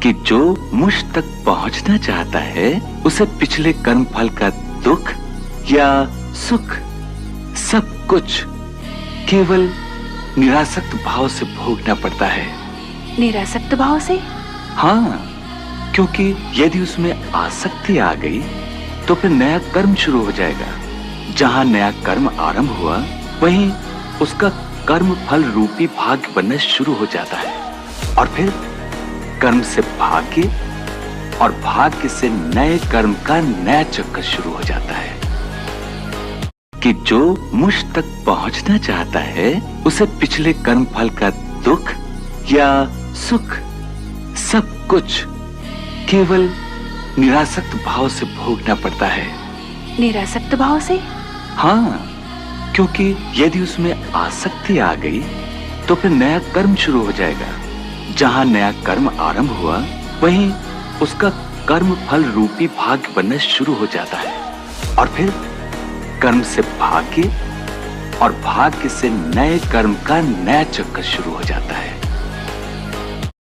कि जो मुझ तक पहुंचना चाहता है उसे पिछले कर्म फल का दुख या सुख सब कुछ केवल निरासक्त भाव से भोगना पड़ता है। निरासक्त भाव से? हाँ, क्योंकि यदि उसमें आसक्ति आ गई तो फिर नया कर्म शुरू हो जाएगा। जहां नया कर्म आरंभ हुआ वहीं उसका कर्म फल रूपी भाग्य बनना शुरू हो जाता है और फिर कर्म से भाग्य और भाग्य से नए कर्म का नया चक्कर शुरू हो जाता है। कि जो मुझ तक पहुंचना चाहता है उसे पिछले कर्म फल का दुख या सुख सब कुछ केवल निरासक्त भाव से भोगना पड़ता है। निरासक्त भाव से? हाँ, क्योंकि यदि उसमें आसक्ति आ गई तो फिर नया कर्म शुरू हो जाएगा। जहां नया कर्म आरंभ हुआ वहीं उसका कर्म फल रूपी भाग्य बनना शुरू हो जाता है और फिर कर्म से भाग्य और भाग्य से नए कर्म का नया चक्कर शुरू हो जाता है।